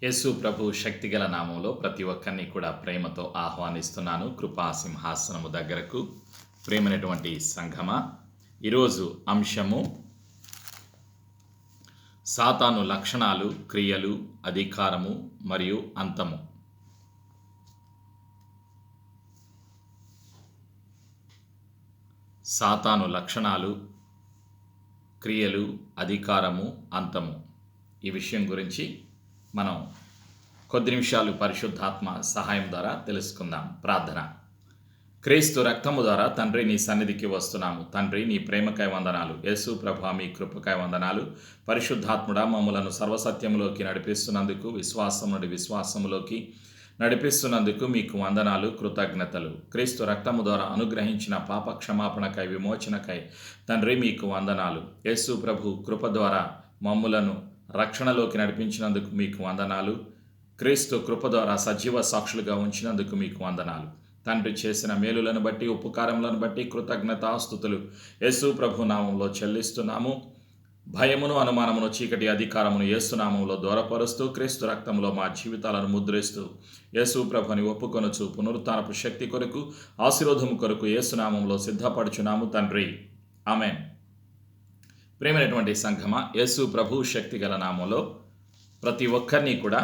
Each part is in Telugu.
యేసు ప్రభు శక్తిగల నామంలో ప్రతి ఒక్కరిని కూడా ప్రేమతో ఆహ్వానిస్తున్నాను కృపా సింహాసనము దగ్గరకు. ప్రేమైనటువంటి సంఘమా, ఈరోజు అంశము సాతాను లక్షణాలు, క్రియలు, అధికారము మరియు అంతము. సాతాను లక్షణాలు, క్రియలు, అధికారము, అంతము. ఈ విషయం గురించి మనం కొద్ది నిమిషాలు పరిశుద్ధాత్మ సహాయం ద్వారా తెలుసుకుందాం. ప్రార్థన. క్రీస్తు రక్తము ద్వారా తండ్రి నీ సన్నిధికి వస్తున్నాము. తండ్రి నీ ప్రేమకై వందనాలు. యేసు ప్రభా మీ కృపకై వందనాలు. పరిశుద్ధాత్ముడా మమ్ములను సర్వసత్యములోకి నడిపిస్తున్నందుకు, విశ్వాసం నుండి విశ్వాసములోకి నడిపిస్తున్నందుకు మీకు వందనాలు, కృతజ్ఞతలు. క్రీస్తు రక్తము ద్వారా అనుగ్రహించిన పాప క్షమాపణకై, విమోచనకై తండ్రి మీకు వందనాలు. యేసు ప్రభు కృప ద్వారా మమ్ములను రక్షణలోకి నడిపించినందుకు మీకు వందనాలు. క్రీస్తు కృప ద్వారా సజీవ సాక్షులుగా ఉంచినందుకు మీకు వందనాలు. తండ్రి చేసిన మేలులను బట్టి, ఉపకారములను బట్టి కృతజ్ఞతాస్తుతులు యేసు ప్రభు నామంలో చెల్లిస్తున్నాము. భయమును, అనుమానమును, చీకటి అధికారమును యేసు నామంలో దూరపరుస్తూ, క్రీస్తు రక్తంలో మా జీవితాలను ముద్రిస్తూ, యేసు ప్రభుని ఒప్పుకొనుచు పునరుత్థానపు శక్తి కొరకు, ఆశీర్వాదము కొరకు యేసు నామంలో సిద్ధపడుచున్నాము తండ్రి. ఆమేన్. ప్రేమైనటువంటి సంఘమా, యేసు ప్రభు శక్తిగల నామంలో ప్రతి ఒక్కరిని కూడా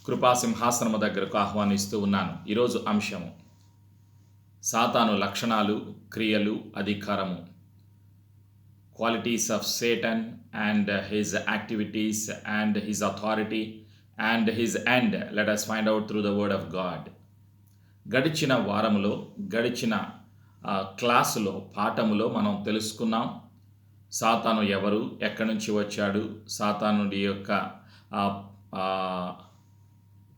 కృపాసింహాసనము దగ్గరకు ఆహ్వానిస్తూ ఉన్నాను. ఈరోజు అంశము సాతాను లక్షణాలు, క్రియలు, అధికారము. Qualities of Satan and his activities and his authority and his end. Let us find out through the word of God. గడిచిన వారములో, గడిచిన క్లాసులో, పాఠములో మనం తెలుసుకున్నాం సాతాను ఎవరు, ఎక్కడి నుంచి వచ్చాడు, సాతానుడి యొక్క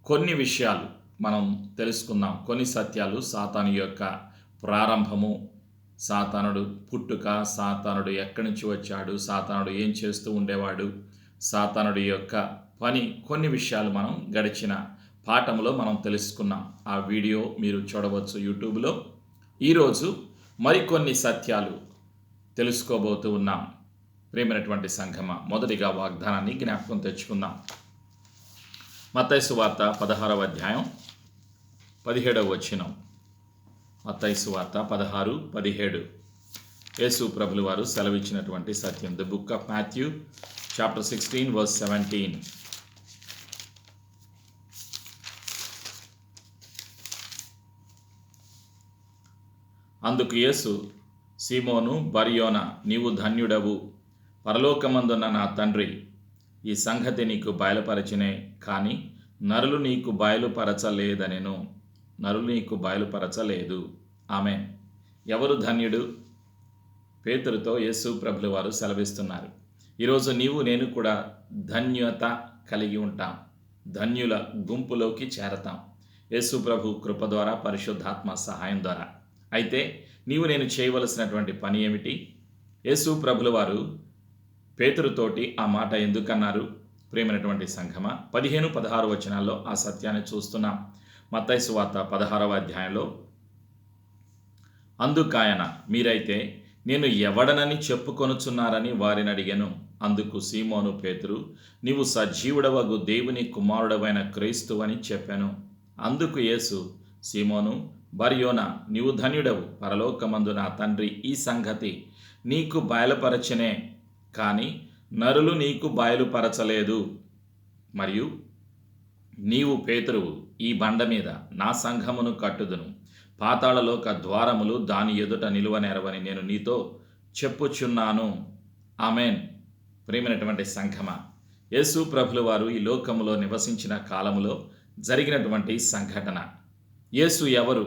కొన్ని విషయాలు మనం తెలుసుకుందాం. కొన్ని సత్యాలు, సాతాను యొక్క ప్రారంభము, సాతానుడు పుట్టుక, సాతానుడు ఎక్కడి నుంచి వచ్చాడు, సాతానుడు ఏం చేస్తూ ఉండేవాడు, సాతానుడి యొక్క పని, కొన్ని విషయాలు మనం గడిచిన పాఠంలో మనం తెలుసుకున్నాం. ఆ వీడియో మీరు చూడవచ్చు యూట్యూబ్లో. ఈరోజు మరికొన్ని సత్యాలు తెలుసుకోబోతూ ఉన్నాం. ప్రేమైనటువంటి సంఘమా, మొదటిగా వాగ్దానాన్ని జ్ఞాపకం తెచ్చుకుందాం. మత్తయి సువార్త 16వ అధ్యాయం 17వ వచనం. మత్తయి సువార్త 16:17. యేసు ప్రభులు వారు సెలవిచ్చినటువంటి సత్యం. The book of Matthew chapter 16 verse 17. అందుకు యేసు, సీమోను బర్యోనా, నీవు ధన్యుడవు, పరలోకమందున్న నా తండ్రి ఈ సంగతి నీకు బయలుపరచినే కానీ నరులు నీకు బయలుపరచలేదనెను. నరులు నీకు బయలుపరచలేదు. ఆమేన్. ఎవరు ధన్యుడు? పేతురుతో యేసు ప్రభులు వారు సెలవిస్తున్నారు. ఈరోజు నీవు నేను కూడా ధన్యత కలిగి ఉంటాం. ధన్యుల గుంపులోకి చేరతాం యేసు ప్రభు కృప ద్వారా, పరిశుద్ధాత్మ సహాయం ద్వారా. అయితే నీవు నేను చేయవలసినటువంటి పని ఏమిటి? యేసు ప్రభులు వారు పేతురుతోటి ఆ మాట ఎందుకన్నారు? ప్రేమైనటువంటి సంఘమా, 15-16 వచనాల్లో ఆ సత్యాన్ని చూస్తున్నాం. మత్తయి సువార్త 16వ అధ్యాయంలో, అందుకాయన, మీరైతే నేను ఎవడనని చెప్పుకొనుచున్నారని వారిని అడిగాను. అందుకు సీమోను పేతురు, నీవు సజీవుడవగు దేవుని కుమారుడవైన క్రీస్తువని చెప్పాను. అందుకు యేసు, సీమోను బర్యోనా, నీవు ధన్యుడవు, పరలోకమందు నా తండ్రి ఈ సంగతి నీకు బయలుపరచనే కానీ నరులు నీకు బయలుపరచలేదు. మరియు నీవు పేతురువు, ఈ బండ మీద నా సంఘమును కట్టుదును, పాతాళలోక ద్వారములు దాని ఎదుట నిలువనేరవని నేను నీతో చెప్పుచున్నాను. ఆమేన్. ప్రేమైనటువంటి సంఘమా, యేసు ప్రభులు వారు ఈ లోకములో నివసించిన కాలములో జరిగినటువంటి సంఘటన. యేసు ఎవరు?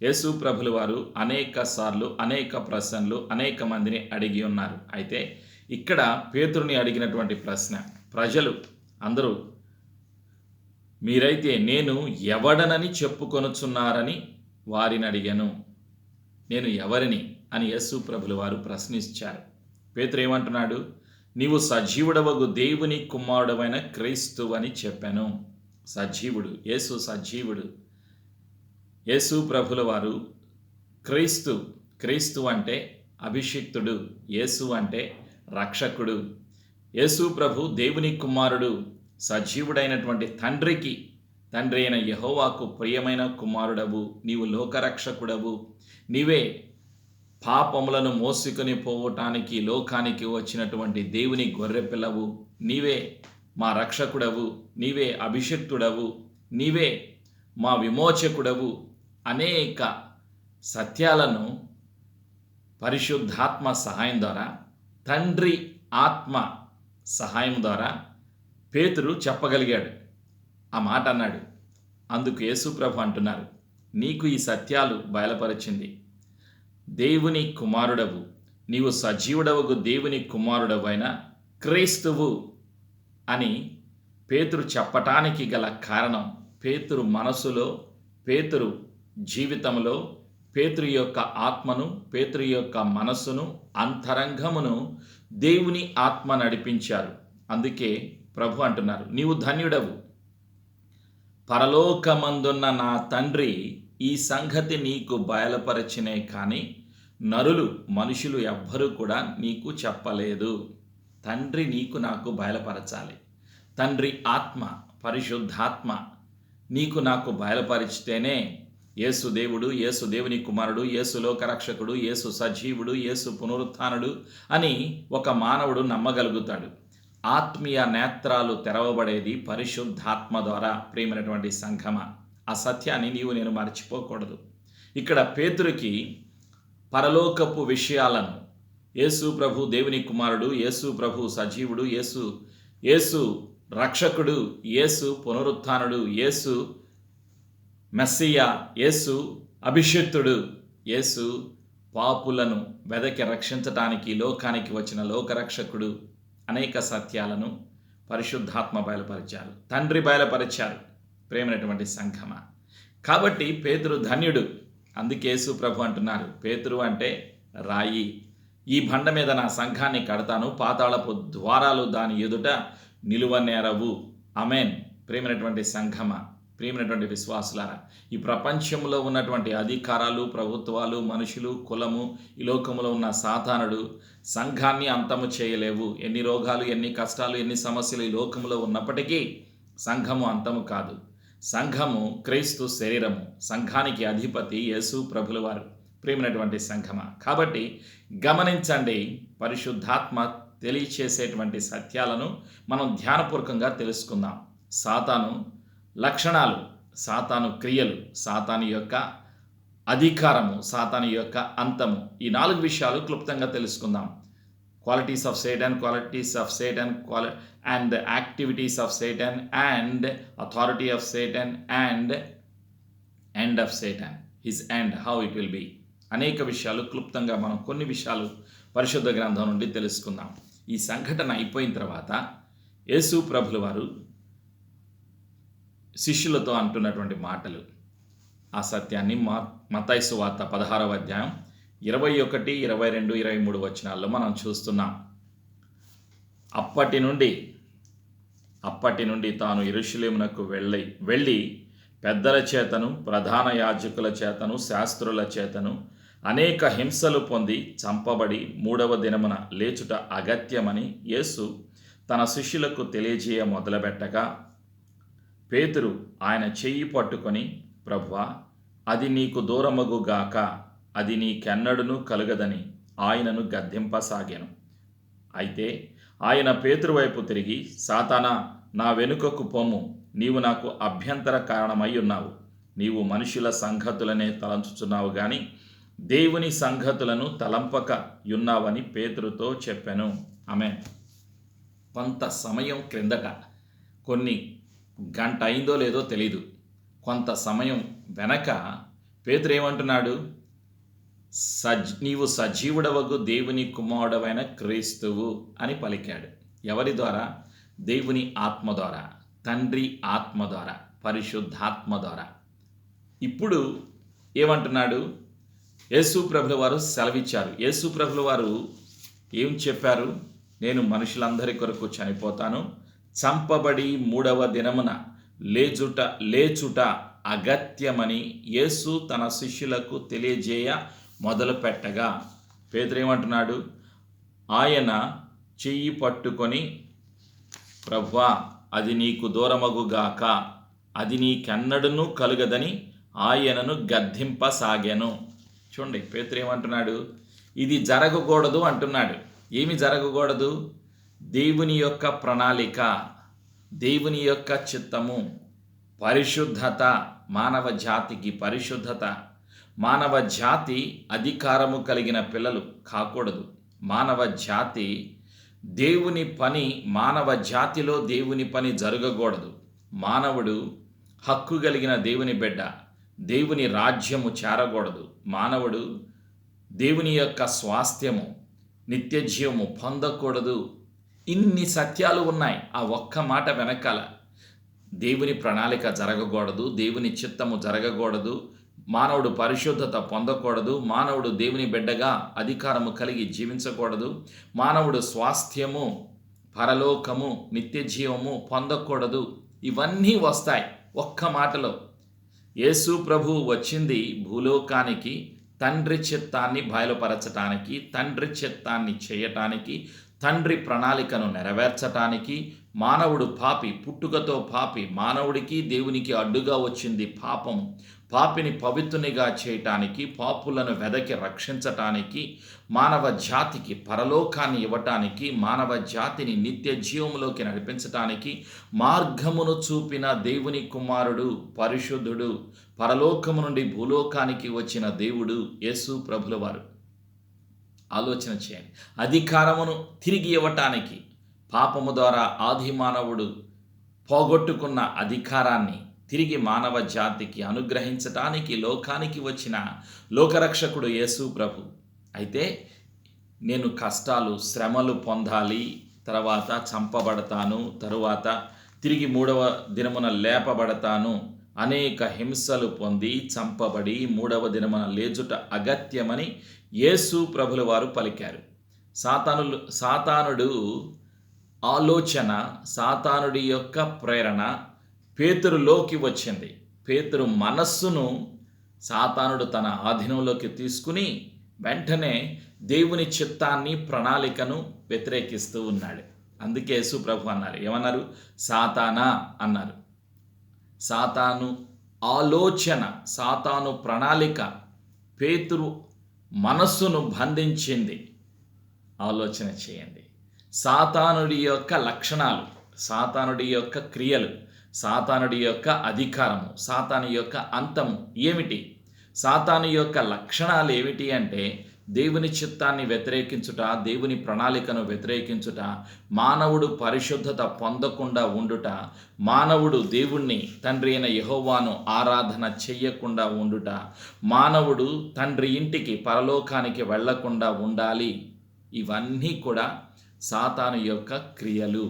యేసు ప్రభులు వారు అనేక సార్లు, అనేక ప్రశ్నలు, అనేక మందిని అడిగి ఉన్నారు. అయితే ఇక్కడ పేతురుని అడిగినటువంటి ప్రశ్న, ప్రజలు అందరూ మీరైతే నేను ఎవడనని చెప్పుకొనుచున్నారని వారిని అడిగాను. నేను ఎవరిని అని యేసు ప్రభులు వారు ప్రశ్నించారు. పేతురు ఏమంటున్నాడు? నీవు సజీవుడవగు దేవుని కుమారుడవైన క్రీస్తు అని చెప్పాను. సజీవుడు యేసు, సజీవుడు యేసు ప్రభుల వారు. క్రీస్తు, క్రీస్తు అంటే అభిషిక్తుడు, యేసు అంటే రక్షకుడు. యేసు ప్రభు దేవుని కుమారుడు. సజీవుడైనటువంటి తండ్రి అయిన యెహోవాకు ప్రియమైన కుమారుడవు, నీవు లోకరక్షకుడవు, నీవే పాపములను మోసుకొని పోవటానికి లోకానికి వచ్చినటువంటి దేవుని గొర్రెపిల్లవు, నీవే మా రక్షకుడవు, నీవే అభిషిక్తుడవు, నీవే మా విమోచకుడవు అనేక సత్యాలను పరిశుద్ధాత్మ సహాయం ద్వారా, తండ్రి ఆత్మ సహాయం ద్వారా పేతురు చెప్పగలిగాడు. ఆ మాట అన్నాడు. అందుకు యేసుప్రభు అంటున్నారు, నీకు ఈ సత్యాలు బయలుపరిచింది దేవుని కుమారుడవు, నీవు సజీవుడవగు దేవుని కుమారుడవైన క్రీస్తువు అని పేతురు చెప్పటానికి గల కారణం, పేతురు మనసులో, పేతురు జీవితంలో, పేతురు యొక్క ఆత్మను, పేతురు యొక్క మనస్సును, అంతరంగమును దేవుని ఆత్మ నడిపించారు. అందుకే ప్రభు అంటున్నారు, నీవు ధన్యుడవు, పరలోకమందున్న నా తండ్రి ఈ సంగతి నీకు బయలుపరచినే కానీ మనుషులు ఎవ్వరూ కూడా నీకు చెప్పలేదు. తండ్రి నీకు నాకు బయలుపరచాలి. తండ్రి ఆత్మ, పరిశుద్ధాత్మ నీకు నాకు బయలుపరిచితేనే యేసు దేవుడు, యేసు దేవుని కుమారుడు, యేసు లోకరక్షకుడు, యేసు సజీవుడు, యేసు పునరుత్థానుడు అని ఒక మానవుడు నమ్మగలుగుతాడు. ఆత్మీయ నేత్రాలు తెరవబడేది పరిశుద్ధాత్మ ద్వారా. ప్రియమైనటువంటి సంఘమ, ఆ సత్యాన్ని నేను మర్చిపోకూడదు. ఇక్కడ పేతురుకి పరలోకపు విషయాలను, యేసు ప్రభు దేవుని కుమారుడు, యేసు ప్రభు సజీవుడు, యేసు రక్షకుడు, యేసు పునరుత్థానుడు, యేసు మెస్సియా, యేసు అభిషిక్తుడు, యేసు పాపులను వెదకి రక్షించటానికి లోకానికి వచ్చిన లోకరక్షకుడు, అనేక సత్యాలను పరిశుద్ధాత్మ బయలుపరిచారు, తండ్రి బయలుపరిచారు. ప్రేమైనటువంటి సంఘమ, కాబట్టి పేతురు ధన్యుడు. అందుకే యేసు ప్రభు అంటున్నారు, పేతురు అంటే రాయి, ఈ బండ మీద నా సంఘాన్ని కడతాను, పాతాళపు ద్వారాలు దాని ఎదుట నిలువనేరవు. ఆమేన్. ప్రేమైనటువంటి సంఘమ, ప్రియమైనటువంటి విశ్వాసులారా, ఈ ప్రపంచంలో ఉన్నటువంటి అధికారాలు, ప్రభుత్వాలు, మనుషులు, కులము, ఈ లోకములో ఉన్న సాతానుడు సంఘాన్ని అంతము చేయలేవు. ఎన్ని రోగాలు, ఎన్ని కష్టాలు, ఎన్ని సమస్యలు ఈ లోకములో ఉన్నప్పటికీ సంఘము అంతము కాదు. సంఘము క్రీస్తు శరీరము, సంఘానికి అధిపతి యేసు ప్రభుల వారు. ప్రియమైనటువంటి సంఘమ, కాబట్టి గమనించండి, పరిశుద్ధాత్మ తెలియచేసేటువంటి సత్యాలను మనం ధ్యానపూర్వకంగా తెలుసుకుందాం. సాతాను లక్షణాలు, సాతాను క్రియలు, సాతాను యొక్క అధికారము, సాతాను యొక్క అంతము, ఈ 4 విషయాలు క్లుప్తంగా తెలుసుకుందాం. Qualities of Satan, and the activities of Satan, and authority of Satan, and end of Satan, his end, how it will be. అనేక విషయాలు క్లుప్తంగా మనం కొన్ని విషయాలు పరిశుద్ధ గ్రంథం నుండి తెలుసుకుందాం. ఈ సంఘటన అయిపోయిన తర్వాత యేసు ప్రభుల వారు శిష్యులతో అంటున్నటువంటి మాటలు, ఆ సత్యాన్ని మత్తయి సువార్త 16వ అధ్యాయం 21, 22, 23 వచనాల్లో మనం చూస్తున్నాం. అప్పటి నుండి తాను యెరూషలేమునకు వెళ్ళి పెద్దల చేతను, ప్రధాన యాజకుల చేతను, శాస్త్రుల చేతను అనేక హింసలు పొంది చంపబడి 3వ దినమున లేచుట అగత్యమని యేసు తన శిష్యులకు తెలియజేయ మొదలుపెట్టగా, పేతురు ఆయన చెయ్యి పట్టుకొని, ప్రభువా, అది నీకు దూరమగుగాక, అది నీకెన్నడును కలుగదని ఆయనను గద్దింపసాగాను. అయితే ఆయన పేతురు వైపు తిరిగి, సాతానా, నా వెనుకకు పొమ్ము, నీవు నాకు అభ్యంతర కారణమై ఉన్నావు. నీవు మనుషుల సంగతులనే తలంచుచున్నావు గాని దేవుని సంగతులను తలంపక యున్నావని పేతురుతో చెప్పాను. ఆమె కొంత సమయం క్రిందట, కొన్ని గంట అయిందో లేదో తెలీదు, కొంత సమయం వెనక పేతురు ఏమంటున్నాడు? నీవు సజీవుడవగు దేవుని కుమారుడవైన క్రీస్తువు అని పలికాడు. ఎవరి ద్వారా? దేవుని ఆత్మ ద్వారా, తండ్రి ఆత్మ ద్వారా, పరిశుద్ధాత్మ ద్వారా. ఇప్పుడు ఏమంటున్నాడు? యేసు ప్రభుల వారు సెలవిచ్చారు. యేసు ప్రభుల వారు ఏం చెప్పారు? నేను మనుషులందరి కొరకు చనిపోతాను, చంపబడి 3వ దినమున లేచుట అగత్యమని యేసు తన శిష్యులకు తెలియజేయ మొదలుపెట్టగా, పేతురు ఏమంటున్నాడు? ఆయన చెయ్యి పట్టుకొని, ప్రభువా, అది నీకు దూరమగుగాక, అది నీకెన్నడూను కలుగదని ఆయనను గద్దింపసాగాను. చూడండి, పేతురు ఏమంటున్నాడు? ఇది జరగకూడదు అంటున్నాడు. ఏమి జరగకూడదు? దేవుని యొక్క ప్రణాళిక, దేవుని యొక్క చిత్తము, పరిశుద్ధత, మానవ జాతికి పరిశుద్ధత. మానవ జాతి అధికారము కలిగిన పిల్లలు కాకూడదు. మానవ జాతి దేవుని పని, మానవ జాతిలో దేవుని పని జరగకూడదు. మానవుడు హక్కు కలిగిన దేవుని బిడ్డ, దేవుని రాజ్యము చేరకూడదు. మానవుడు దేవుని యొక్క స్వాస్థ్యము, నిత్యజీవము పొందకూడదు. ఇన్ని సత్యాలు ఉన్నాయి ఆ ఒక్క మాట వెనకాల. దేవుని ప్రణాళిక జరగకూడదు, దేవుని చిత్తము జరగకూడదు, మానవుడు పరిశుద్ధత పొందకూడదు, మానవుడు దేవుని బిడ్డగా అధికారము కలిగి జీవించకూడదు, మానవుడు స్వాస్థ్యము, పరలోకము, నిత్యజీవము పొందకూడదు. ఇవన్నీ వస్తాయి ఒక్క మాటలో. యేసు ప్రభువు వచ్చింది భూలోకానికి తండ్రి చిత్తాన్ని బయలుపరచటానికి, తండ్రి చిత్తాన్ని చేయటానికి, తండ్రి ప్రణాళికను నెరవేర్చటానికి. మానవుడు పాపి, పుట్టుకతో పాపి. మానవుడికి దేవునికి అడ్డుగా వచ్చింది పాపం. పాపిని పవిత్రునిగా చేయటానికి, పాపులను వెదకి రక్షించటానికి, మానవ జాతికి పరలోకాన్ని ఇవ్వటానికి, మానవ జాతిని నిత్య జీవములోకి నడిపించటానికి మార్గమును చూపిన దేవుని కుమారుడు, పరిశుద్ధుడు, పరలోకము నుండి భూలోకానికి వచ్చిన దేవుడు యేసు ప్రభుల వారు. ఆలోచన చేయండి. అధికారమును తిరిగి ఇవ్వటానికి, పాపము ద్వారా ఆది మానవుడు పోగొట్టుకున్న అధికారాన్ని తిరిగి మానవ జాతికి అనుగ్రహించటానికి లోకానికి వచ్చిన లోకరక్షకుడు యేసు ప్రభు. అయితే నేను కష్టాలు, శ్రమలు పొందాలి, తర్వాత చంపబడతాను, తరువాత తిరిగి 3వ దినమున లేపబడతాను, అనేక హింసలు పొంది చంపబడి 3వ దినమున లేచుట అగత్యమని యేసు ప్రభుల వారు పలికారు. సాతానుడు ఆలోచన, సాతానుడి యొక్క ప్రేరణ పేతురులోకి వచ్చింది. పేతురు మనస్సును సాతానుడు తన ఆధీనంలోకి తీసుకుని వెంటనే దేవుని చిత్తాన్ని, ప్రణాళికను వ్యతిరేకిస్తూ ఉన్నాడు. అందుకే యేసు ప్రభు అన్నారు. ఏమన్నారు? సాతానా అన్నారు. సాతాను ఆలోచన, సాతాను ప్రణాళిక పేతురు మనస్సును బంధించింది. ఆలోచన చేయండి. సాతానుడి యొక్క లక్షణాలు, సాతానుడి యొక్క క్రియలు, సాతానుడి యొక్క అధికారము, సాతాను యొక్క అంతము ఏమిటి? సాతాను యొక్క లక్షణాలు ఏమిటి అంటే దేవుని చిత్తాన్ని వ్యతిరేకించుట, దేవుని ప్రణాళికను వ్యతిరేకించుట, మానవుడు పరిశుద్ధత పొందకుండా ఉండుట, మానవుడు దేవుణ్ణి, తండ్రి అయిన యెహోవాను ఆరాధన చెయ్యకుండా ఉండుట, మానవుడు తండ్రి ఇంటికి, పరలోకానికి వెళ్లకుండా ఉండాలి. ఇవన్నీ కూడా సాతాను యొక్క క్రియలు.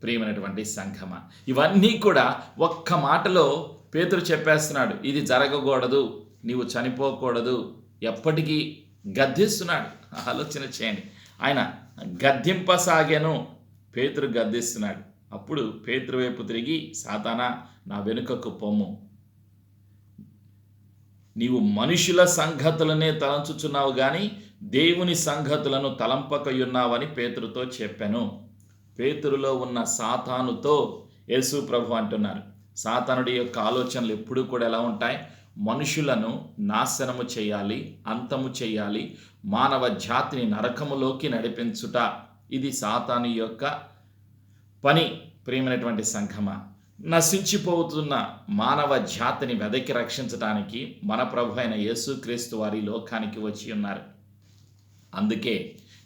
ప్రియమైనటువంటి సంఘమ, ఇవన్నీ కూడా ఒక్క మాటలో పేతురు చెప్పేస్తున్నాడు. ఇది జరగకూడదు, నీవు చనిపోకూడదు, ఎప్పటికీ గద్దిస్తున్నాడు. ఆలోచన చేయండి. ఆయన గద్దింపసాగాను, పేతురు గద్దిస్తున్నాడు. అప్పుడు పేతురు వైపు తిరిగి, సాతానా నా వెనుకకు పొమ్ము, నీవు మనుషుల సంగతులనే తలంచుచున్నావు కానీ దేవుని సంగతులను తలంపకయున్నావని పేతురుతో చెప్పాను. పేతురులో ఉన్న సాతానుతో యేసు ప్రభు అంటున్నారు. సాతానుడి యొక్క ఆలోచనలు ఎప్పుడూ కూడా ఎలా ఉంటాయి? మనుషులను నాశనము చేయాలి, అంతము చేయాలి, మానవ జాతిని నరకములోకి నడిపించుట. ఇది సాతాను యొక్క పని. ప్రియమైనటువంటి సంఘమ, నశించిపోతున్న మానవ జాతిని వెదకి రక్షించడానికి మన ప్రభు అయిన యేసుక్రీస్తు వారి లోకానికి వచ్చి ఉన్నారు. అందుకే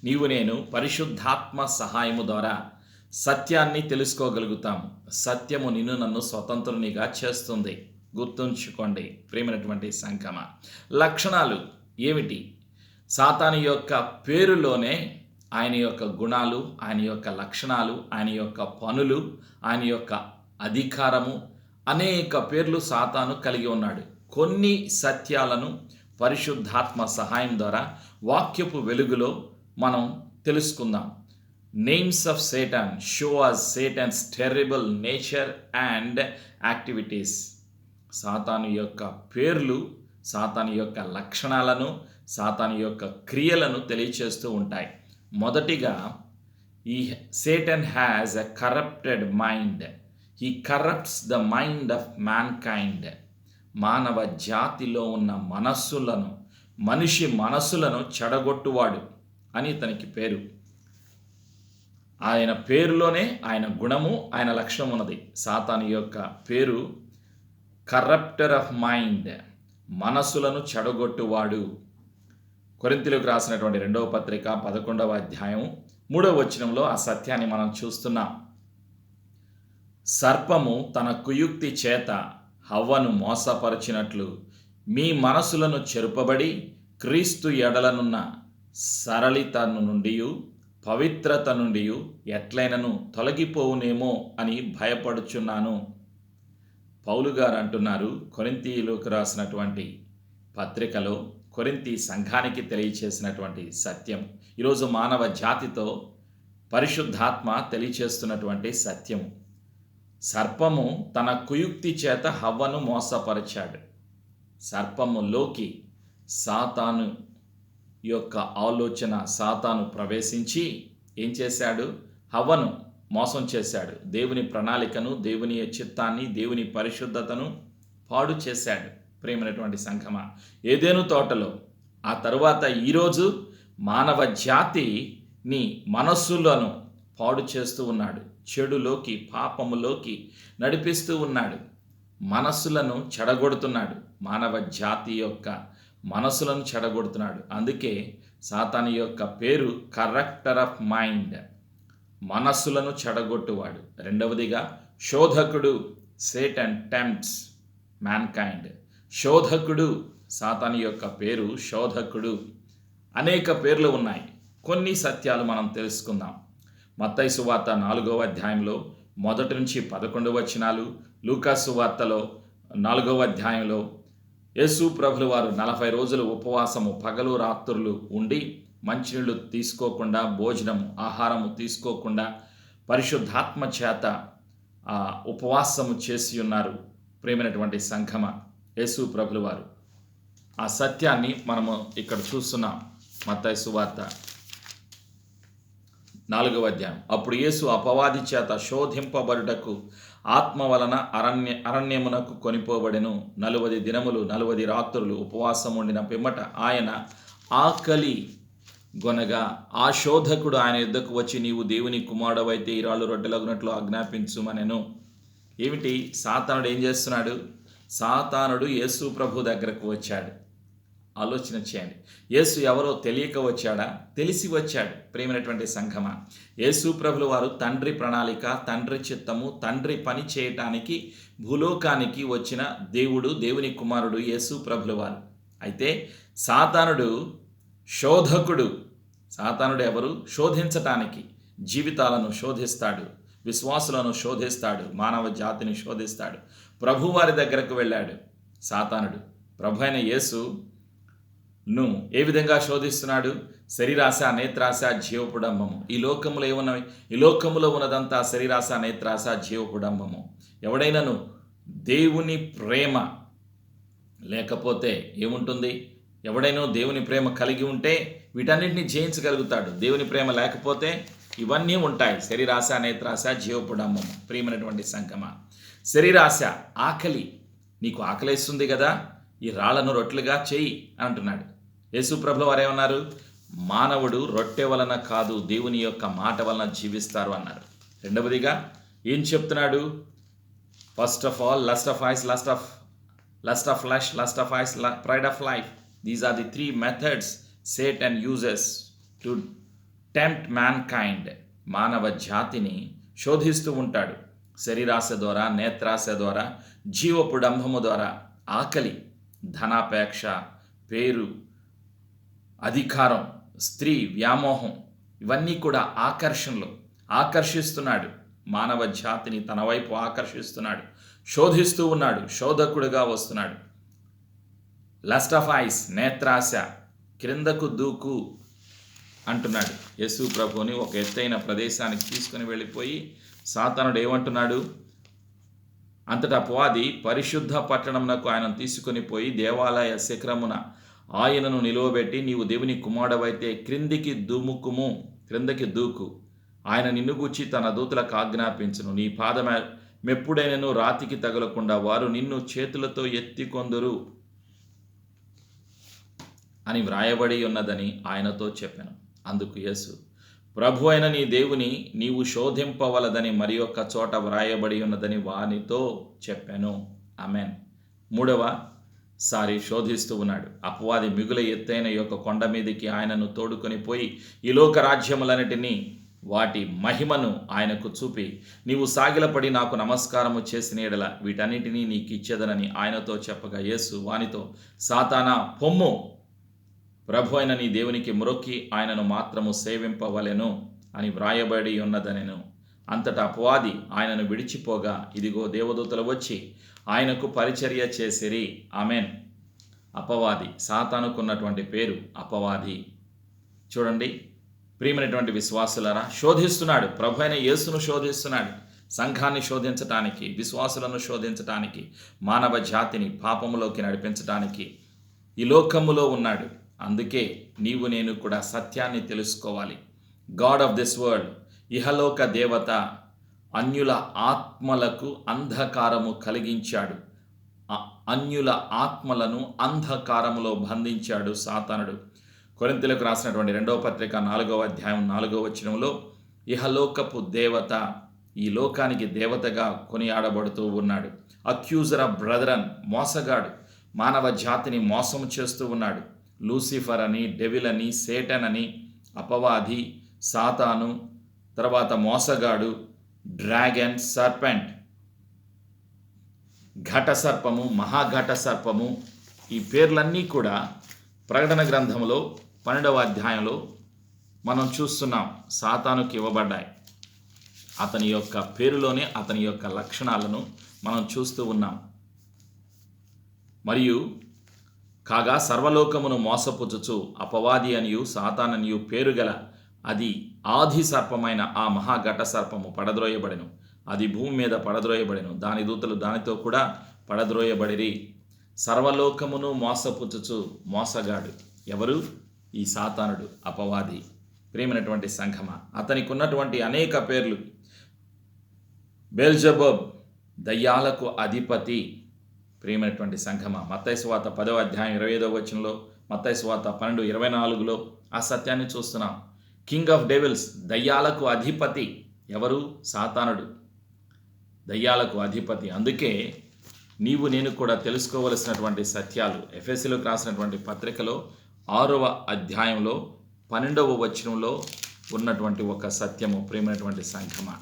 నీవు నేను పరిశుద్ధాత్మ సహాయము ద్వారా సత్యాన్ని తెలుసుకోగలుగుతాము. సత్యము నిన్ను నన్ను స్వతంత్రునిగా చేస్తుంది. గుర్తుంచుకోండి ప్రియమైనటువంటి సంఘమ. లక్షణాలు ఏమిటి? సాతాను యొక్క పేరులోనే ఆయన యొక్క గుణాలు, ఆయన యొక్క లక్షణాలు, ఆయన యొక్క పనులు, ఆయన యొక్క అధికారము, అనేక పేర్లు సాతాను కలిగి ఉన్నాడు. కొన్ని సత్యాలను పరిశుద్ధాత్మ సహాయం ద్వారా వాక్యపు వెలుగులో మనం తెలుసుకుందాం. Names of Satan show us Satan's terrible nature and activities. సాతాను యొక్క పేర్లు సాతాను యొక్క లక్షణాలను, సాతాను యొక్క క్రియలను తెలియచేస్తూ ఉంటాయి. మొదటిగా ఈ Satan has a corrupted mind. He corrupts the mind of mankind. మానవ జాతిలో ఉన్న మనిషి మనస్సులను చెడగొట్టువాడు అని తనకి పేరు. ఆయన పేరులోనే ఆయన గుణము, ఆయన లక్షణం ఉన్నది. సాతాను యొక్క పేరు కరప్టర్ ఆఫ్ మైండ్, మనస్సులను చెడగొట్టువాడు. కొరింథీయులకు రాసినటువంటి 2వ పత్రిక 11వ అధ్యాయం 3వ వచనంలో ఆ సత్యాన్ని మనం చూస్తున్నాం. సర్పము తన కుయుక్తి చేత హవ్వను మోసపరచినట్లు మీ మనసులను చెరుపబడి క్రీస్తు ఎడలనున్న సరళిత నుండి పవిత్రత నుండి ఎట్లైనను తొలగిపోవునేమో అని భయపడుచున్నాను. పౌలు గారు అంటున్నారు కొరింథీయులకు రాసినటువంటి పత్రికలో కొరింథీ సంఘానికి తెలియచేసినటువంటి సత్యం ఈరోజు మానవ జాతితో పరిశుద్ధాత్మ తెలియచేస్తున్నటువంటి సత్యం. సర్పము తన కుయుక్తి చేత హవ్వను మోసపరిచాడు. సర్పములోకి సాతాను యొక్క ఆలోచన, సాతాను ప్రవేశించి ఏం చేశాడు? హవ్వను మోసం చేశాడు. దేవుని ప్రణాళికను, దేవుని చిత్తాన్ని, దేవుని పరిశుద్ధతను పాడు చేశాడు. ప్రేమైనటువంటి సంఘమా, ఏదెను తోటలో ఆ తరువాత ఈరోజు మానవ జాతిని మనస్సులను పాడు చేస్తూ ఉన్నాడు. చెడులోకి, పాపములోకి నడిపిస్తూ ఉన్నాడు. మనస్సులను చెడగొడుతున్నాడు. మానవ జాతి యొక్క మనస్సులను చెడగొడుతున్నాడు. అందుకే సాతాను యొక్క పేరు కరెక్టర్ ఆఫ్ మైండ్, మనస్సులను చెడగొట్టువాడు. రెండవదిగా శోధకుడు, సేటన్ టెంప్ట్స్ మ్యాన్కైండ్. శోధకుడు, సాతాను యొక్క పేరు శోధకుడు. అనేక పేర్లు ఉన్నాయి. కొన్ని సత్యాలు మనం తెలుసుకుందాం. మత్తయి సువార్త 4వ అధ్యాయంలో 1 నుంచి 11 వచనాలు, లూకా సువార్తలో 4వ అధ్యాయంలో యేసు ప్రభుల వారు 40 రోజులు ఉపవాసము, పగలు రాత్రులు ఉండి మంచినీళ్ళు తీసుకోకుండా, ఆహారము తీసుకోకుండా పరిశుద్ధాత్మ చేత ఉపవాసము చేసి ఉన్నారు. ప్రేమైనటువంటి సంఘమ, యేసు ప్రభుల వారు ఆ సత్యాన్ని మనము ఇక్కడ చూస్తున్నాం. మత్తయి సువార్త 4వ అధ్యాయం. అప్పుడు యేసు అపవాది చేత శోధింపబడుటకు ఆత్మ వలన అరణ్యమునకు కొనిపోబడెను. 40 దినములు 40 రాత్రులు ఉపవాసం ఉండిన పిమ్మట ఆయన ఆకలి గొనగా ఆ శోధకుడు ఆయన యుద్ధకు వచ్చి, నీవు దేవుని కుమారుడవైతే ఈ రాళ్ళు రొట్టెలగునట్లు ఆజ్ఞాపించుమనెను. ఏమిటి? సాతానుడు ఏం చేస్తున్నాడు? సాతానుడు యేసు ప్రభు దగ్గరకు వచ్చాడు. ఆలోచన చేయండి. యేసు ఎవరో తెలియక వచ్చాడా? తెలిసి వచ్చాడు. ప్రేమైనటువంటి సంఘమా, యేసు ప్రభుల వారు తండ్రి ప్రణాళిక, తండ్రి చిత్తము, తండ్రి పని చేయటానికి భూలోకానికి వచ్చిన దేవుడు, దేవుని కుమారుడు యేసు ప్రభుల వారు. అయితే సాతానుడు శోధకుడు. సాతానుడు ఎవరు? శోధించటానికి, జీవితాలను శోధిస్తాడు, విశ్వాసులను శోధిస్తాడు, మానవ జాతిని శోధిస్తాడు. ప్రభువారి దగ్గరకు వెళ్ళాడు సాతానుడు. ప్రభు అయిన యేసును ఏ విధంగా శోధిస్తున్నాడు? శరీరాశ, నేత్రాశ, జీవపుడంబము. ఈ లోకములో ఏమున్నవి? ఈ లోకములో ఉన్నదంతా శరీరాశ, నేత్రాశ, జీవపుడంబము. ఎవడైనాను దేవుని ప్రేమ లేకపోతే ఏముంటుంది? ఎవడైనా దేవుని ప్రేమ కలిగి ఉంటే వీటన్నిటిని జయించగలుగుతాడు. దేవుని ప్రేమ లేకపోతే ఇవన్నీ ఉంటాయి. శరీరాశ, నేత్రాశ, జీవపుడంబము. ప్రియమైనటువంటి సంఘమా, శరీరాశ, ఆకలి. నీకు ఆకలిస్తుంది కదా, ఈ రాళ్లను రొట్టెలుగా చెయ్యి అంటున్నాడు. యేసు ప్రభుల వారు ఏమన్నారు? మానవుడు రొట్టె వలన కాదు, దేవుని యొక్క మాట వలన జీవిస్తారు అన్నారు. రెండవదిగా ఏం చెప్తున్నాడు? First of all lust of eyes, lust of flesh, lust of eyes, pride of life. These are the 3 methods Satan uses to tempt mankind. మానవ జాతిని శోధిస్తూ ఉంటాడు. శరీరాశ ద్వారా, నేత్రాశ ద్వారా, జీవపుడంబము ద్వారా. ఆకలి, ధనాపేక్ష, పేరు, అధికారం, స్త్రీ వ్యామోహం, ఇవన్నీ కూడా ఆకర్షిస్తున్నాడు. మానవ జాతిని తన వైపు ఆకర్షిస్తున్నాడు, శోధిస్తూ ఉన్నాడు, శోధకుడుగా వస్తున్నాడు. లస్ట్ ఆఫ్ ఐస్, నేత్రాశ, క్రిందకు దూకు అంటున్నాడు. యేసు ప్రభుని ఒక ఎత్తైన ప్రదేశానికి తీసుకుని వెళ్ళిపోయి సాతానుడు ఏమంటున్నాడు? అంతటా అపవాది పరిశుద్ధ పట్టణమునకు ఆయనను తీసుకొని పోయి దేవాలయ శిఖరమున ఆయనను నిలువబెట్టి, నీవు దేవుని కుమారుడవైతే క్రిందికి దూకు, ఆయన నిన్ను గూర్చి తన దూతలకు ఆజ్ఞాపించును, నీ మెప్పుడైనను రాతికి తగలకుండా వారు నిన్ను చేతులతో ఎత్తికొందురు అని వ్రాయబడి ఉన్నదని ఆయనతో చెప్పాను. అందుకు యేసు, ప్రభు అయిన నీ దేవుని నీవు శోధింపవలదని మరి ఒక్క చోట వ్రాయబడి ఉన్నదని వానితో చెప్పాను. ఆమేన్. మూడవసారి శోధిస్తూ ఉన్నాడు. అపవాది మిగుల ఎత్తైన యొక్క కొండ మీదకి ఆయనను తోడుకొని పోయి ఈ లోక రాజ్యములన్నిటినీ వాటి మహిమను ఆయనకు చూపి, నీవు సాగిలపడి నాకు నమస్కారము చేసిన ఎడల వీటన్నిటినీ నీకు ఇచ్చేదనని ఆయనతో చెప్పగా, యేసు వానితో, సాతానా పొమ్ము, ప్రభు అయిన నీ దేవునికి మ్రొక్కి ఆయనను మాత్రము సేవింపవలెను అని వ్రాయబడి ఉన్నదనెను. అంతటా అపవాది ఆయనను విడిచిపోగా, ఇదిగో దేవదూతలు వచ్చి ఆయనకు పరిచర్య చేసిరి. ఆమెన్. అపవాది, సాతానుకున్నటువంటి పేరు అపవాది. చూడండి ప్రియమైనటువంటి విశ్వాసులారా, శోధిస్తున్నాడు. ప్రభు అయిన యేసును శోధిస్తున్నాడు. సంఘాన్ని శోధించటానికి, విశ్వాసులను శోధించటానికి, మానవ జాతిని పాపములోకి నడిపించటానికి ఈ లోకములో ఉన్నాడు. అందుకే నీవు నేను కూడా సత్యాన్ని తెలుసుకోవాలి. గాడ్ ఆఫ్ దిస్ వరల్డ్, ఇహలోక దేవత, అన్యుల ఆత్మలకు అంధకారము కలిగించాడు. అన్యుల ఆత్మలను అంధకారములో బంధించాడు సాతానుడు. కొరింథీయులకు రాసినటువంటి 2వ పత్రిక 4వ అధ్యాయం 4వ వచనంలో, ఇహలోకపు దేవత, ఈ లోకానికి దేవతగా కొనియాడబడుతూ ఉన్నాడు. అక్యూజర్ ఆఫ్ బ్రదరన్, మోసగాడు, మానవ జాతిని మోసం చేస్తూ ఉన్నాడు. లూసిఫర్ అని, డెవిల్ అని, సేటన్ అని, అపవాది, సాతాను, తర్వాత మోసగాడు, డ్రాగన్, సర్పెంట్, ఘట సర్పము, మహాఘట సర్పము, ఈ పేర్లన్నీ కూడా ప్రకటన గ్రంథంలో 12వ అధ్యాయంలో మనం చూస్తున్నాం. సాతానుకి ఇవ్వబడ్డాయి. అతని యొక్క పేరులోనే అతని యొక్క లక్షణాలను మనం చూస్తూ ఉన్నాం. మరియు కాగా సర్వలోకమును మోసపుచ్చుచు అపవాది అనియు సాతాననియు పేరుగల అది ఆది సర్పమైన ఆ మహాఘట సర్పము పడద్రోయబడెను. అది భూమి మీద పడద్రోయబడెను. దాని దూతలు దానితో కూడా పడద్రోయబడిరి. సర్వలోకమును మోసపుచ్చుచు మోసగాడు ఎవరు? ఈ సాతానుడు, అపవాది. ప్రియమైనటువంటి సంఘమా, అతనికి ఉన్నటువంటి అనేక పేర్లు. బెల్జెబూబ్, దయ్యాలకు అధిపతి. ప్రియమైనటువంటి సంఘమా, మత్తయి సువార్త 10వ అధ్యాయం 25వ వచనంలో, మత్తయి సువార్త 12:24లో ఆ సత్యాన్ని చూస్తున్నాం. కింగ్ ఆఫ్ డెవిల్స్, దయ్యాలకు అధిపతి ఎవరు? సాతానుడు, దయ్యాలకు అధిపతి. అందుకే నీవు నేను కూడా తెలుసుకోవలసినటువంటి సత్యాలు ఎఫెసీయులకు రాసినటువంటి పత్రికలో 6వ అధ్యాయంలో 12వ వచనంలో ఉన్నటువంటి ఒక సత్యము. ప్రియమైనటువంటి సంఘమా,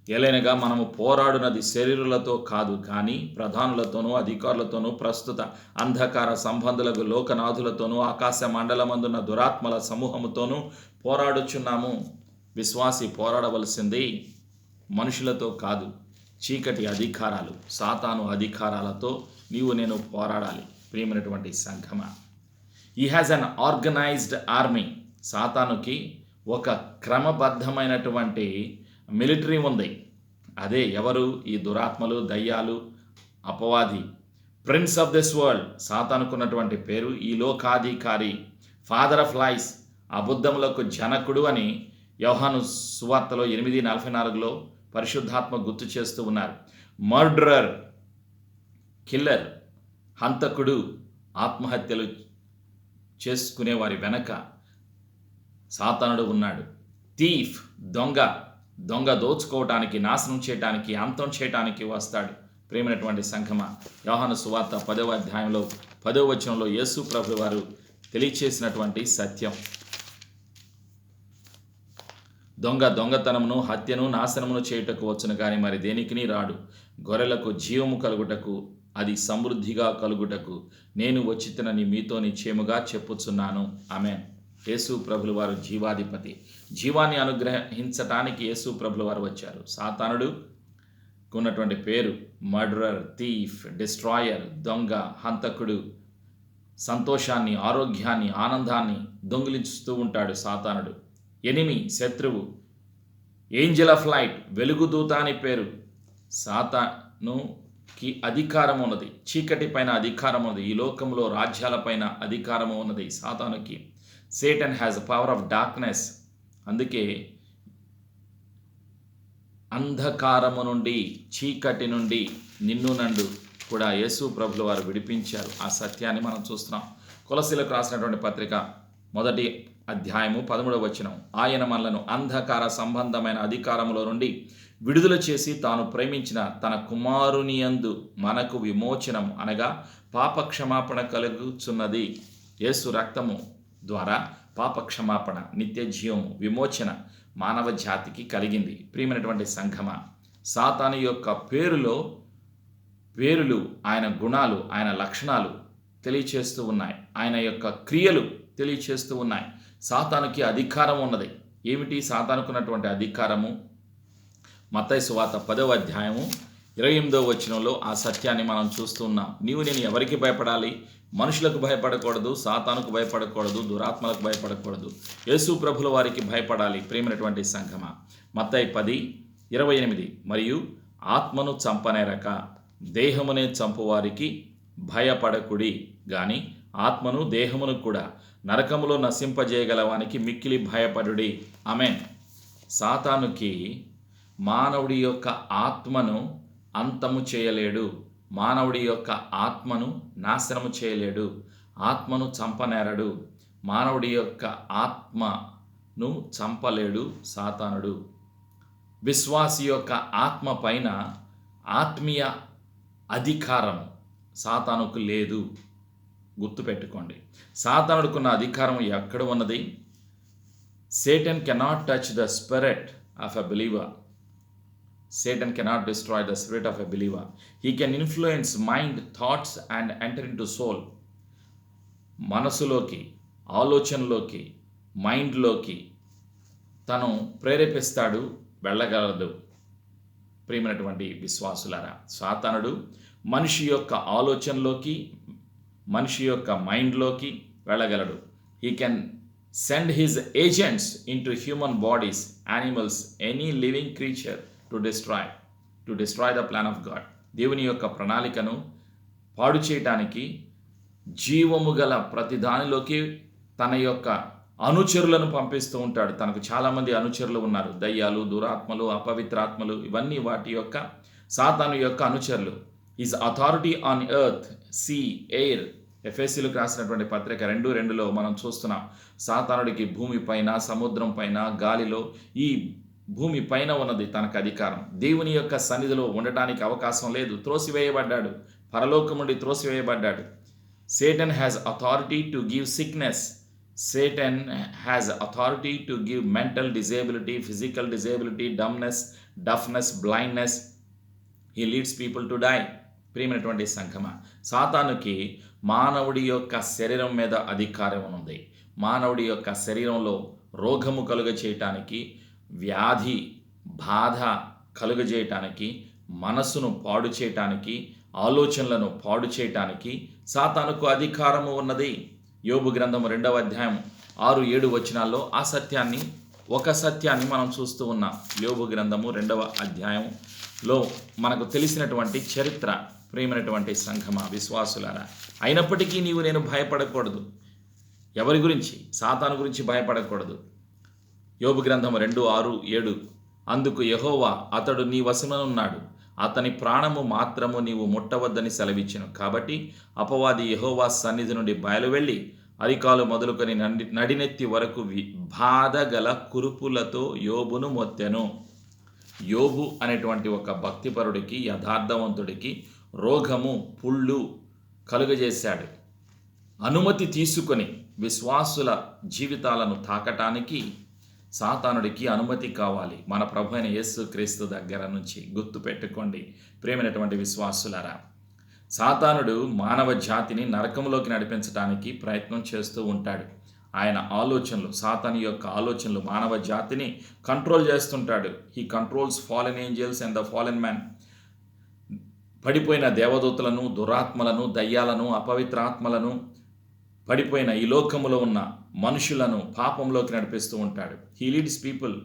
ఎలైనగా మనము పోరాడునది శరీరులతో కాదు, కానీ ప్రధానులతోనూ అధికారులతోనూ ప్రస్తుత అంధకార సంబంధులకు లోకనాథులతోనూ ఆకాశ మండలమందున్న దురాత్మల సమూహముతోనూ పోరాడుచున్నాము. విశ్వాసి పోరాడవలసింది మనుషులతో కాదు, చీకటి అధికారాలు, సాతాను అధికారాలతో నీవు నేను పోరాడాలి. ప్రియమైనటువంటి సంఘమా, ఈ హ్యాజ్ అన్ ఆర్గనైజ్డ్ ఆర్మీ. సాతానుకి ఒక క్రమబద్ధమైనటువంటి మిలిటరీ ఉంది. అదే ఎవరు? ఈ దురాత్మలు, దయ్యాలు, అపవాది. ప్రిన్స్ ఆఫ్ దిస్ వరల్డ్, సాతానుకున్నటువంటి పేరు. ఈ లోకాధికారి, ఫాదర్ ఆఫ్ లైస్, అబద్ధములకు జనకుడు అని యోహాను సువార్తలో 8:44లో పరిశుద్ధాత్మ గుర్తు చేస్తూ ఉన్నారు. మర్డరర్, కిల్లర్, హంతకుడు, ఆత్మహత్యలు చేసుకునే వారి వెనక సాతానుడు ఉన్నాడు. థీఫ్, దొంగ దోచుకోవటానికి, నాశనం చేయటానికి, అంతం చేయటానికి వస్తాడు. ప్రియమైనటువంటి సంఘమా, యోహాను సువార్త 10వ అధ్యాయంలో 10వ వచనంలో యేసు ప్రభు వారు తెలియచేసినటువంటి సత్యం. దొంగతనమును, హత్యను, నాశనమును చేయుటకు వచ్చును కానీ మరి దేనికిని రాడు. గొర్రెలకు జీవము కలుగుటకు, అది సమృద్ధిగా కలుగుటకు నేను వచ్చితనని మీతో నిశ్చయముగా చెప్పుచున్నాను. ఆమేన్. యేసు ప్రభుల వారు జీవాధిపతి. జీవాన్ని అనుగ్రహించటానికి యేసు ప్రభుల వారు వచ్చారు. సాతానుడు ఉన్నటువంటి పేరు మర్డరర్, థీఫ్, డిస్ట్రాయర్, దొంగ, హంతకుడు. సంతోషాన్ని, ఆరోగ్యాన్ని, ఆనందాన్ని దొంగిలించుతూ ఉంటాడు సాతానుడు. ఎనిమి, శత్రువు. ఏంజల్ ఆఫ్ లైట్, వెలుగుదూత అని పేరు. సాతానుకి అధికారం ఉన్నది, చీకటి పైన అధికారం ఉన్నది, ఈ లోకంలో రాజ్యాలపైన అధికారం ఉన్నది సాతానుకి. Satan has power of darkness. అందుకే అంధకారము నుండి, చీకటి నుండి నిన్ను నండు కూడా యేసు ప్రభులు వారు విడిపించారు. ఆ సత్యాన్ని మనం చూస్తున్నాం. కొలసీలకు రాసినటువంటి పత్రిక 1 అధ్యాయము 13వ వచనం. ఆయన మనలను అంధకార సంబంధమైన అధికారములో నుండి విడుదల చేసి తాను ప్రేమించిన తన కుమారుని యందు మనకు విమోచనం అనగా పాప క్షమాపణ కలుగుచున్నది. యేసు రక్తము ద్వారా పాప క్షమాపణ, నిత్య జీవము, విమోచన మానవ జాతికి కలిగింది. ప్రియమైనటువంటి సంఘమా, సాతాను యొక్క పేరులు, ఆయన గుణాలు, ఆయన లక్షణాలు తెలియచేస్తూ ఉన్నాయి. ఆయన యొక్క క్రియలు తెలియచేస్తూ ఉన్నాయి. సాతానుకి అధికారం ఉన్నది. ఏమిటి సాతానుకున్నటువంటి అధికారము? మత్తయి సువార్త 10వ అధ్యాయము 28వ వచనంలో ఆ సత్యాన్ని మనం చూస్తూ ఉన్నాం. నేను ఎవరికి భయపడాలి? మనుషులకు భయపడకూడదు, సాతానుకు భయపడకూడదు, దురాత్మలకు భయపడకూడదు. యేసు ప్రభుల వారికి భయపడాలి. ప్రియమైనటువంటి సంఘమా, మత్తయి 10:28 మరియు ఆత్మను చంపనేరక దేహమునే చంపువారికి భయపడకుడి గాని ఆత్మను దేహమును కూడా నరకములో నశింపజేయగలవానికి మిక్కిలి భయపడుడి. ఆమేన్. సాతానుకి మానవుడి యొక్క ఆత్మను అంతము చేయలేడు. మానవుడి యొక్క ఆత్మను నాశనము చేయలేడు. ఆత్మను చంపనేరడు. మానవుడి యొక్క ఆత్మను చంపలేడు సాతానుడు. విశ్వాసి యొక్క ఆత్మ పైన ఆత్మీయ అధికారం సాతానుకు లేదు. గుర్తుపెట్టుకోండి. సాతానుడుకున్న అధికారం ఎక్కడ ఉన్నది? Satan cannot touch the spirit of a believer. Satan cannot destroy the spirit of a believer. He can influence mind, thoughts and enter into soul. మనసులోకి, ఆలోచనలోకి, మైండ్లోకి తను ప్రేరేపిస్తాడు, వెళ్ళగలదు. ప్రియమైనటువంటి విశ్వాసులారా, సాతానుడు మనిషి యొక్క ఆలోచనలోకి, మనిషి యొక్క మైండ్లోకి వెళ్ళగలడు. He can send his agents into human bodies, animals, any living creature to destroy the plan of God. దేవుని యొక్క ప్రణాళికను పాడు చేయటానికి జీవము గల ప్రతి దానిలోకి తన యొక్క అనుచరులను పంపిస్తూ ఉంటాడు. తనకు చాలామంది అనుచరులు ఉన్నారు. దయ్యాలు, దురాత్మలు, అపవిత్రాత్మలు, ఇవన్నీ వాటి యొక్క సాతాను యొక్క అనుచరులు. His authority on earth, sea, air. ఎఫెసీలకు రాసినటువంటి పత్రిక 2:2లో మనం చూస్తున్నాం. సాతానుడికి భూమి పైన, సముద్రం పైన, గాలిలో, ఈ భూమి పైన ఉన్నది తనకు అధికారం. దేవుని యొక్క సన్నిధిలో ఉండటానికి అవకాశం లేదు. త్రోసివేయబడ్డాడు. పరలోకం నుండి త్రోసివేయబడ్డాడు. Satan has authority to give sickness. Satan has authority to give mental disability, physical disability, dumbness, deafness, blindness. He leads people to die. ప్రియమైనటువంటి సంఘమా, సాతానుకి మానవుడి యొక్క శరీరం మీద అధికారం ఉంది. మానవుడి యొక్క శరీరంలో రోగము కలుగజేయటానికి, వ్యాధి బాధ కలుగజేయటానికి, మనసును పాడు చేయటానికి, ఆలోచనలను పాడు చేయటానికి సాతానుకు అధికారము ఉన్నది. యోబు గ్రంథం 2వ అధ్యాయం 6-7 వచనాల్లో ఒక సత్యాన్ని మనం చూస్తూ ఉన్నాం. యోబు గ్రంథము 2వ అధ్యాయంలో మనకు తెలిసినటువంటి చరిత్ర. ప్రియమైనటువంటి సంఘమా, విశ్వాసులారా, అయినప్పటికీ నేను భయపడకూడదు. ఎవరి గురించి? సాతాను గురించి భయపడకూడదు. యోబు గ్రంథం 2:6-7. అందుకు యెహోవా, అతడు నీ వశమునున్నాడు, అతని ప్రాణము మాత్రము నీవు ముట్టవద్దని సెలవిచ్చెను. కాబట్టి అపవాది యెహోవా సన్నిధి నుండి బయలువెళ్ళి అరికాలు మొదలుకొని నడినెత్తి వరకు బాధ గల కురుపులతో యోబును మొత్తెను. యోబు అనేటువంటి ఒక భక్తిపరుడికి, యథార్థవంతుడికి రోగము, పుళ్ళు కలుగజేశాడు. అనుమతి తీసుకొని విశ్వాసుల జీవితాలను తాకటానికి సాతానుడికి అనుమతి కావాలి. మన ప్రభు అయిన యేసుక్రీస్తు దగ్గర నుంచి. గుర్తుపెట్టుకోండి ప్రియమైనటువంటి విశ్వాసులారా, సాతానుడు మానవ జాతిని నరకంలోకి నడిపించడానికి ప్రయత్నం చేస్తూ ఉంటాడు. ఆయన ఆలోచనలు, సాతాను యొక్క ఆలోచనలు మానవ జాతిని కంట్రోల్ చేస్తుంటాడు. He controls fallen angels and the fallen man. పడిపోయిన దేవదూతలను, దురాత్మలను, దయ్యాలను, అపవిత్రాత్మలను, పడిపోయిన ఈ లోకములో ఉన్న మనుషులను పాపంలోకి నడిపిస్తూ ఉంటాడు. He leads people,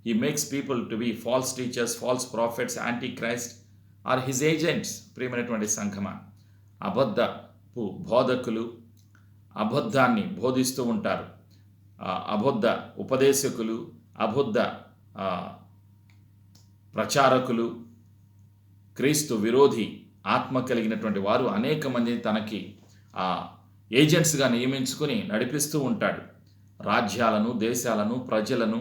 he makes people to be false teachers, false prophets, antichrist or his agents. ప్రియమైనటువంటి సంఘమా, అబద్ధపు బోధకులు అబద్ధాన్ని బోధిస్తూ ఉంటారు. అబద్ధ ఉపదేశకులు, అబద్ధ ఆ, ప్రచారకులు, క్రీస్తు విరోధి ఆత్మ కలిగినటువంటి వారు అనేక మందిని తనకి ఏజెంట్స్గా నియమించుకొని నడిపిస్తూ ఉంటాడు. రాజ్యాలను, దేశాలను, ప్రజలను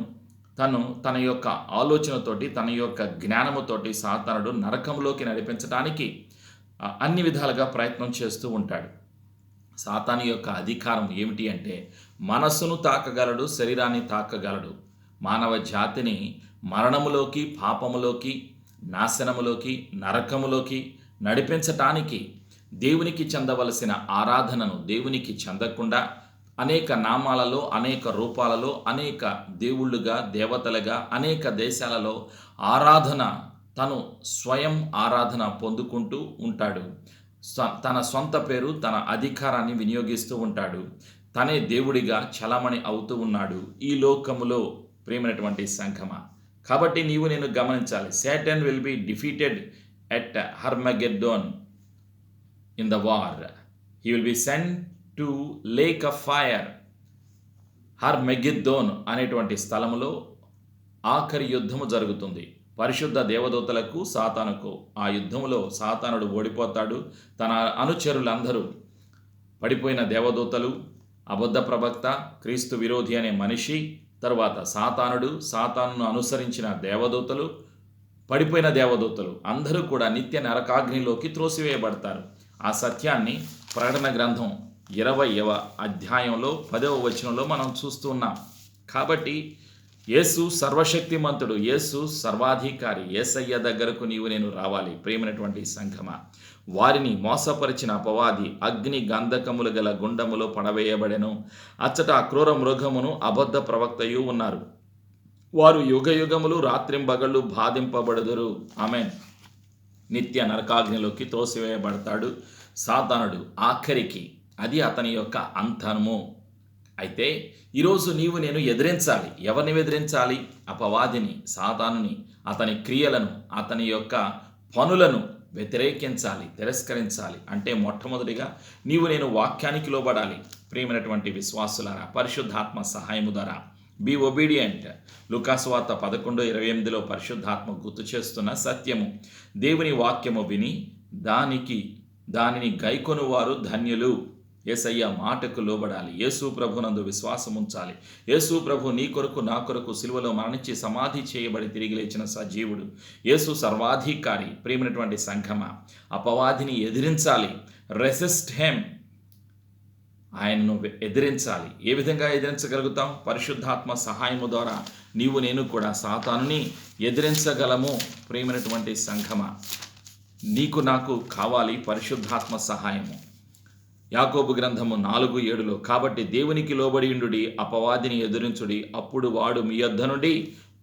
తన యొక్క ఆలోచనతోటి, తన యొక్క జ్ఞానముతోటి సాతానుడు నరకంలోకి నడిపించడానికి అన్ని విధాలుగా ప్రయత్నం చేస్తూ ఉంటాడు. సాతాను యొక్క అధికారం ఏమిటి అంటే మనస్సును తాకగలడు, శరీరాన్ని తాకగలడు. మానవ జాతిని మరణములోకి, పాపములోకి, నాశనములోకి, నరకములోకి నడిపించటానికి దేవునికి చెందవలసిన ఆరాధనను దేవునికి చెందకుండా అనేక నామాలలో, అనేక రూపాలలో, అనేక దేవుళ్ళుగా, దేవతలుగా, అనేక దేశాలలో తను స్వయం ఆరాధన పొందుకుంటూ ఉంటాడు. తన సొంత పేరు, తన అధికారాన్ని వినియోగిస్తూ ఉంటాడు. తనే దేవుడిగా చలామణి అవుతూ ఉన్నాడు ఈ లోకములో. ప్రియమైనటువంటి సంఘమా, కాబట్టి నీవు నేను గమనించాలి. Satan will be defeated at Armageddon in the war. He will be sent to lake of fire. Armageddon అనేటువంటి స్థలములో ఆఖరి యుద్ధము జరుగుతుంది. పరిశుద్ధ దేవదూతలకు, సాతానుకు. ఆ యుద్ధంలో సాతానుడు ఓడిపోతాడు. తన అనుచరులందరూ, పడిపోయిన దేవదూతలు, అబద్ధ ప్రవక్త, క్రీస్తు విరోధి అనే మనిషి, తరువాత సాతానును అనుసరించిన దేవదూతలు, పడిపోయిన దేవదూతలు అందరూ కూడా నిత్య నరకాగ్నిలోకి త్రోసివేయబడతారు. ఆ సత్యాన్ని ప్రకటన గ్రంథం 20వ అధ్యాయంలో 10వ వచనంలో మనం చూస్తూ ఉన్నాం. కాబట్టి యేసు సర్వశక్తిమంతుడు, యేసు సర్వాధికారి. యేసయ్య దగ్గరకు నీవు నేను రావాలి. ప్రియమైనటువంటి సంఘమా, వారిని మోసపరిచిన అపవాది అగ్ని గంధకములు గల గుండములో పడవేయబడెను. అచ్చట అక్రూర మృగమును అబద్ధ ప్రవక్తయు ఉన్నారు. వారు యుగయుగములు రాత్రింబగళ్ళు బాధింపబడుదురు. ఆమేన్. నిత్య నరకాగ్నిలోకి తోసివేయబడతాడు సాతానుడు. ఆఖరికి అది అతని యొక్క అంతము. అయితే ఈరోజు నీవు నేను ఎదిరించాలి. ఎవరిని ఎదిరించాలి? అపవాదిని, సాతానుని, అతని క్రియలను, అతని యొక్క పనులను వ్యతిరేకించాలి, తిరస్కరించాలి. అంటే మొట్టమొదటిగా నీవు నేను వాక్యానికి లోబడాలి. ప్రియమైనటువంటి విశ్వాసులారా, పరిశుద్ధాత్మ సహాయము ద్వారా బీ ఒబీడియంట్. లూకాసు వార్త 11:28లో పరిశుద్ధాత్మ గుర్తు చేస్తున్న సత్యము. దేవుని వాక్యము విని దానిని గైకొను వారు ధన్యులు. యేసయ్య మాటకు లోబడాలి. యేసు ప్రభునందు విశ్వాసం ఉంచాలి. యేసు ప్రభు నీ కొరకు, నా కొరకు సిలువలో మరణించి సమాధి చేయబడి తిరిగి లేచిన సజీవుడు. యేసు సర్వాధికారి. ప్రియమైనటువంటి సంఘమా, అపవాదిని ఎదిరించాలి. Resist him. ఆయనను ఎదిరించాలి. ఏ విధంగా ఎదిరించగలుగుతాం? పరిశుద్ధాత్మ సహాయము ద్వారా నీవు నేను కూడా సాతానుని ఎదిరించగలము. ప్రియమైనటువంటి సంఘమా, నీకు నాకు కావాలి పరిశుద్ధాత్మ సహాయము. యాకోబు గ్రంథము 4:7లో కాబట్టి దేవునికి లోబడియుండుడి, అపవాదిని ఎదిరించుడి, అప్పుడు వాడు మీ యొద్ద నుండి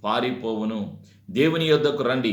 పారిపోవును. దేవుని యొద్దకు రండి.